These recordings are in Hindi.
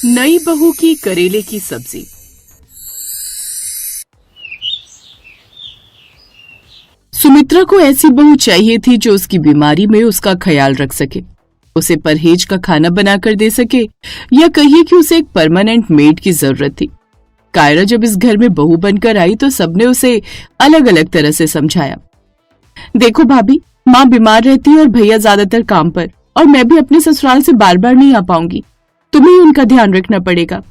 नई बहू की करेले की सब्जी। सुमित्रा को ऐसी बहू चाहिए थी जो उसकी बीमारी में उसका ख्याल रख सके, उसे परहेज का खाना बनाकर दे सके, या कहिए कि उसे एक परमानेंट मेड की जरूरत थी। कायरा जब इस घर में बहू बनकर आई तो सबने उसे अलग अलग तरह से समझाया। देखो भाभी, माँ बीमार रहती है और भैया ज्यादातर काम पर, और मैं भी अपने ससुराल से बार बार नहीं आ पाऊंगी, तुम्हें ही उनका ध्यान रखना पड़ेगा।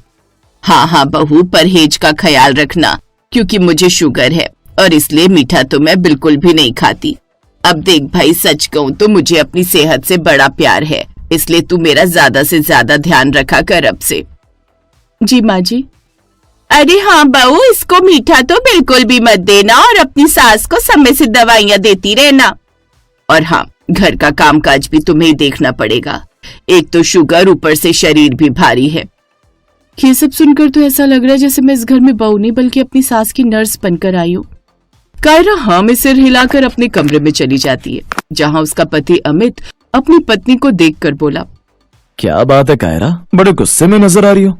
हाँ हाँ बहू, परहेज का ख्याल रखना, क्योंकि मुझे शुगर है और इसलिए मीठा तो मैं बिल्कुल भी नहीं खाती। अब देख भाई, सच कहूँ तो मुझे अपनी सेहत से बड़ा प्यार है, इसलिए तू मेरा ज्यादा से ज्यादा ध्यान रखा कर अब से। जी माँ जी। अरे हाँ बहू, इसको मीठा तो बिल्कुल भी मत देना और अपनी सास को समय से दवाइयाँ देती रहना। और हाँ, घर का कामकाज भी तुम्हें ही देखना पड़ेगा, एक तो शुगर, ऊपर से शरीर भी भारी है। ये सब सुनकर तो ऐसा लग रहा है जैसे मैं इस घर में बहू नहीं बल्कि अपनी सास की नर्स बनकर आई हूँ। कायरा हाँ में सिर हिलाकर अपने कमरे में चली जाती है, जहाँ उसका पति अमित अपनी पत्नी को देखकर बोला, क्या बात है कायरा, बड़े गुस्से में नजर आ रही हो।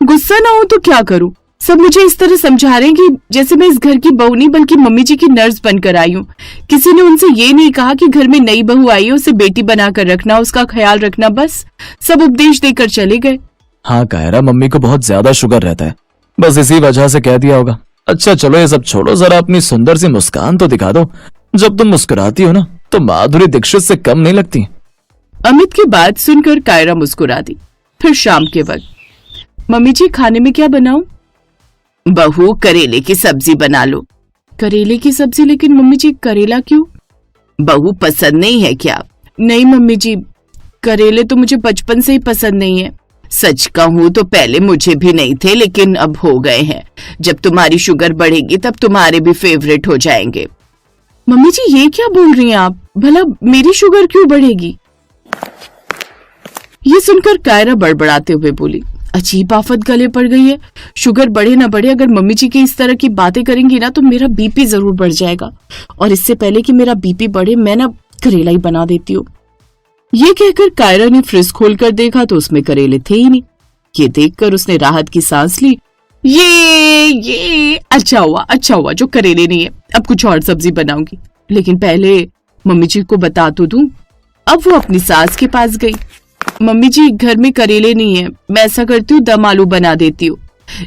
गुस्सा ना हो तो क्या करूं, सब मुझे इस तरह समझा रहे हैं कि जैसे मैं इस घर की बहू नहीं बल्कि मम्मी जी की नर्स बनकर आई हूँ। किसी ने उनसे ये नहीं कहा कि घर में नई बहू आई है, उसे बेटी बनाकर रखना, उसका ख्याल रखना, बस सब उपदेश देकर चले गए। हाँ कायरा, मम्मी को बहुत ज्यादा शुगर रहता है, बस इसी वजह से कह दिया होगा। अच्छा चलो ये सब छोड़ो, जरा अपनी सुंदर सी मुस्कान तो दिखा दो। जब तुम मुस्कुराती हो ना तो माधुरी दीक्षित से कम नहीं लगती। अमित की बात सुनकर कायरा मुस्कुरा दी। फिर शाम के वक्त, मम्मी जी खाने में क्या बनाऊं? बहू, करेले की सब्जी बना लो। करेले की सब्जी? लेकिन मम्मी जी करेला क्यों? बहू, पसंद नहीं है क्या? नहीं मम्मी जी, करेले तो मुझे बचपन से ही पसंद नहीं है। सच कहूँ तो पहले मुझे भी नहीं थे, लेकिन अब हो गए हैं। जब तुम्हारी शुगर बढ़ेगी तब तुम्हारे भी फेवरेट हो जाएंगे। मम्मी जी ये क्या बोल रही हैं आप? भला मेरी शुगर क्यों बढ़ेगी? ये सुनकर कायरा बड़बड़ाते हुए बोली, अजीब आफत गले पड़ गई है। शुगर बढ़े ना बढ़े, अगर मम्मी जी की इस तरह की बातें करेंगी ना तो मेरा बीपी जरूर बढ़ जाएगा, और इससे पहले कि मेरा बीपी बढ़े मैं ना करेला ही बना देती हूँ। ये कहकर कायरा ने फ्रिज खोलकर देखा तो उसमें करेले थे ही नहीं। ये देखकर उसने राहत की सांस ली। ये अच्छा हुआ जो करेले नहीं है, अब कुछ और सब्जी बनाऊंगी, लेकिन पहले मम्मी जी को बता तो दूं। अब वो अपनी सास के पास गई। मम्मी जी घर में करेले नहीं है, मैं ऐसा करती हूँ दम आलू बना देती हूँ।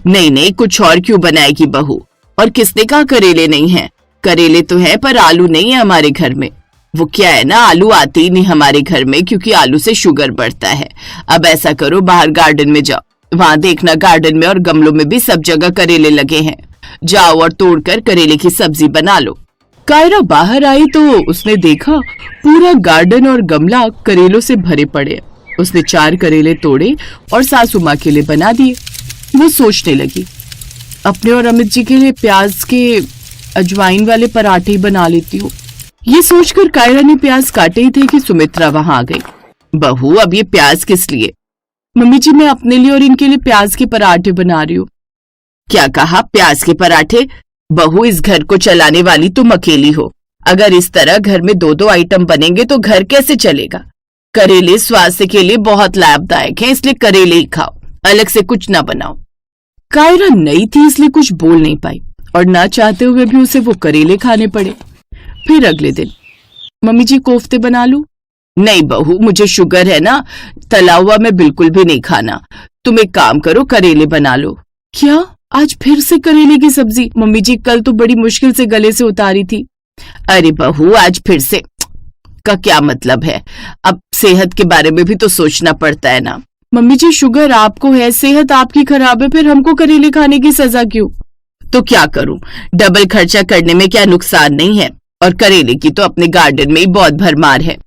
नहीं नहीं, कुछ और क्यों बनाएगी बहू? और किसने कहा करेले नहीं है? करेले तो है पर आलू नहीं है हमारे घर में। वो क्या है ना, आलू आते ही नहीं हमारे घर में, क्योंकि आलू से शुगर बढ़ता है। अब ऐसा करो, बाहर गार्डन में जाओ, वहां देखना गार्डन में और गमलों में भी सब जगह करेले लगे हैं, जाओ और तोड़कर करेले की सब्जी बना लो। कायरा बाहर आई तो उसने देखा पूरा गार्डन और गमला करेलों से भरे पड़े। उसने 4 करेले तोड़े और सासू माँ के लिए बना दिए। वो सोचने लगी, अपने और अमित जी के लिए प्याज के अजवाइन वाले पराठे बना लेती हूँ। ये सोचकर कायरा ने प्याज काटे ही थे कि सुमित्रा वहां आ गई। बहू, अब ये प्याज किस लिए? मम्मी जी मैं अपने लिए और इनके लिए प्याज के पराठे बना रही हूँ। क्या कहा? प्याज के पराठे? बहू, इस घर को चलाने वाली तुम अकेली हो। अगर इस तरह घर में 2-2 आइटम बनेंगे तो घर कैसे चलेगा? करेले स्वास्थ्य के लिए बहुत लाभदायक हैं, इसलिए करेले ही खाओ, अलग से कुछ ना बनाओ। कायरा नई थी इसलिए कुछ बोल नहीं पाई, और ना चाहते हुए भी उसे वो करेले खाने पड़े। फिर अगले दिन, मम्मी जी कोफ्ते बना लूं? नहीं बहू, मुझे शुगर है ना, तला हुआ मैं बिल्कुल भी नहीं खाना। तुम एक काम करो, करेले बना लो। क्या आज फिर से करेले की सब्जी? मम्मी जी कल तो बड़ी मुश्किल से गले से उतारी थी। अरे बहू, आज फिर से का क्या मतलब है? अब सेहत के बारे में भी तो सोचना पड़ता है ना। मम्मी जी शुगर आपको है, सेहत आपकी खराब है, फिर हमको करेले खाने की सजा क्यों? तो क्या करूं, डबल खर्चा करने में क्या नुकसान नहीं है, और करेले की तो अपने गार्डन में ही बहुत भरमार है।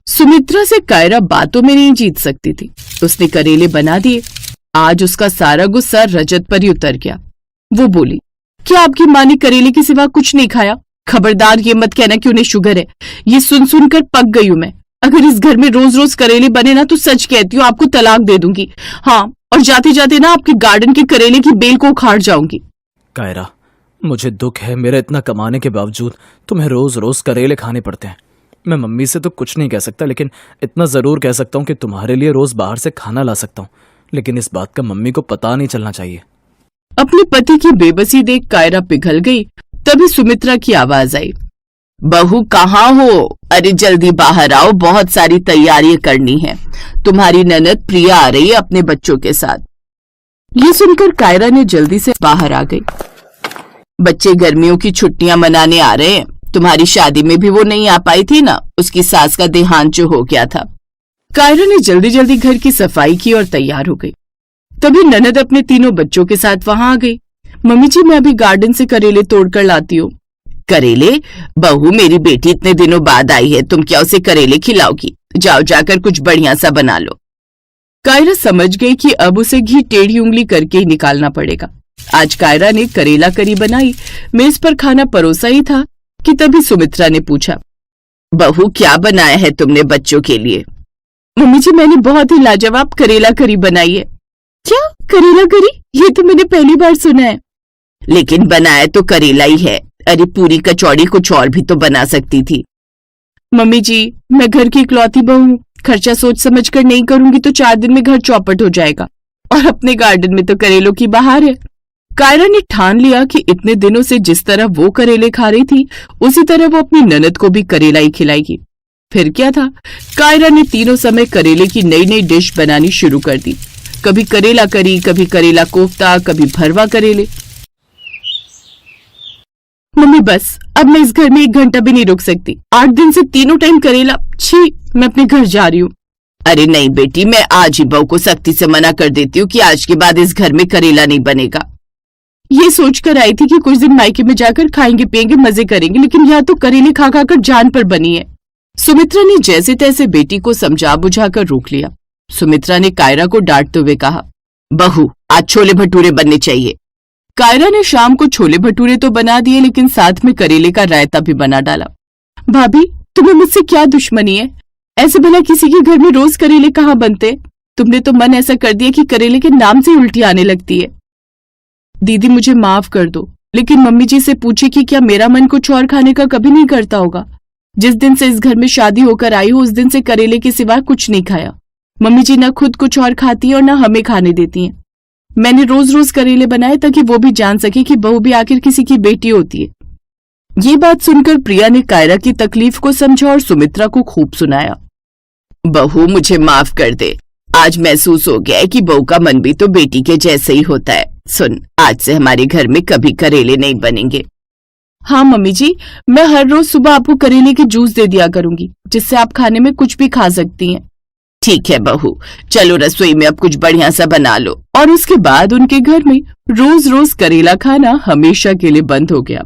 सुमित्रा से कायरा बातों में नहीं जीत सकती थी। उसने करेले बना दिए। आज उसका सारा गुस्सा रजत पर ही उतर गया। वो बोली, क्या आपकी माँ ने करेले के सिवा कुछ नहीं खाया? खबरदार ये मत कहना कि उन्हें शुगर है, ये सुन सुनकर पक गई हूं मैं। अगर इस घर में रोज रोज करेले बने ना तो सच कहती हूँ आपको तलाक दे दूंगी। हाँ, और जाते जाते ना आपके गार्डन के करेले की बेल को उखाड़ जाऊंगी। कायरा, मुझे दुख है, मेरा इतना कमाने के बावजूद तुम्हें रोज रोज करेले खाने पड़ते हैं। मैं मम्मी से तो कुछ नहीं कह सकता, लेकिन इतना जरूर कह सकता हूँ कि तुम्हारे लिए रोज बाहर से खाना ला सकता हूँ, लेकिन इस बात का मम्मी को पता नहीं चलना चाहिए। अपने पति की बेबसी देख कायरा पिघल गई। तभी सुमित्रा की आवाज आई, बहू कहाँ हो? अरे जल्दी बाहर आओ, बहुत सारी तैयारियां करनी है। तुम्हारी ननद प्रिया आ रही है अपने बच्चों के साथ। ये सुनकर कायरा ने जल्दी से बाहर आ गई। बच्चे गर्मियों की छुट्टियां मनाने आ रहे हैं। तुम्हारी शादी में भी वो नहीं आ पाई थी ना, उसकी सास का देहांत जो हो गया था। कायरा ने जल्दी जल्दी घर की सफाई की और तैयार हो गई। तभी ननद अपने तीनों बच्चों के साथ वहां आ गई। मम्मी जी, मैं अभी गार्डन से करेले तोड़कर लाती हूँ। करेले? बहू, मेरी बेटी इतने दिनों बाद आई है, तुम क्या उसे करेले खिलाओगी? जाओ जाकर कुछ बढ़िया सा बना लो। कायरा समझ गई कि अब उसे घी टेढ़ी उंगली करके ही निकालना पड़ेगा। आज कायरा ने करेला करी बनाई। मेज पर खाना परोसा ही था कि तभी सुमित्रा ने पूछा, बहू क्या बनाया है तुमने बच्चों के लिए? मम्मी जी, मैंने बहुत ही लाजवाब करेला करी बनाई है। क्या करेला करी? ये तो मैंने पहली बार सुना है। लेकिन बनाया तो करेला ही है। अरे पूरी कचौड़ी कुछ और भी तो बना सकती थी। मम्मी जी, मैं घर की इकलौती बहू हूं, खर्चा सोच समझ कर नहीं करूंगी तो 4 दिन में घर चौपट हो जाएगा। और अपने गार्डन में तो करेलों की बहार है। कायरा ने ठान लिया कि इतने दिनों से जिस तरह वो करेले खा रही थी, उसी तरह वो अपनी ननद को भी करेला ही खिलाएगी। फिर क्या था, कायरा ने तीनों समय करेले की नई नई डिश बनानी शुरू कर दी। कभी करेला करी, कभी करेला कोफ्ता, कभी भरवा करेले। मम्मी बस, अब मैं इस घर में 1 घंटा भी नहीं रुक सकती। 8 दिन से तीनों टाइम करेला। छी, मैं अपने घर जा रही हूँ। अरे नहीं बेटी, मैं आज ही बहू को सख्ती से मना कर देती हूँ कि आज के बाद इस घर में करेला नहीं बनेगा। ये सोचकर आई थी कि कुछ दिन मायके में जाकर खाएंगे पिएंगे, मजे करेंगे, लेकिन यहाँ तो करेले खा खा कर जान पर बनी है। सुमित्रा ने जैसे तैसे बेटी को समझा बुझाकर रोक लिया। सुमित्रा ने कायरा को डांटते हुए कहा, बहू आज छोले भटूरे बनने चाहिए। कायरा ने शाम को छोले भटूरे तो बना दिए, लेकिन साथ में करेले का रायता भी बना डाला। भाभी, तुम्हें मुझसे क्या दुश्मनी है? ऐसे भला किसी के घर में रोज करेले कहाँ बनते? तुमने तो मन ऐसा कर दिया कि करेले के नाम से उल्टी आने लगती है। दीदी मुझे माफ कर दो, लेकिन मम्मी जी से पूछे कि क्या मेरा मन कुछ और खाने का कभी नहीं करता होगा? जिस दिन से इस घर में शादी होकर आई हूँ, उस दिन से करेले के सिवा कुछ नहीं खाया। मम्मी जी न खुद कुछ और खाती है और न हमें खाने देती हैं। मैंने रोज रोज करेले बनाए ताकि वो भी जान सके कि बहू भी आखिर किसी की बेटी होती है। ये बात सुनकर प्रिया ने कायरा की तकलीफ को समझा और सुमित्रा को खूब सुनाया। बहू मुझे माफ कर दे, आज महसूस हो गया है कि बहू का मन भी तो बेटी के जैसे ही होता है। सुन, आज से हमारे घर में कभी करेले नहीं बनेंगे। हाँ मम्मी जी, मैं हर रोज सुबह आपको करेले के जूस दे दिया करूंगी, जिससे आप खाने में कुछ भी खा सकती हैं। ठीक है बहू, चलो रसोई में अब कुछ बढ़िया सा बना लो। और उसके बाद उनके घर में रोज रोज करेला खाना हमेशा के लिए बंद हो गया।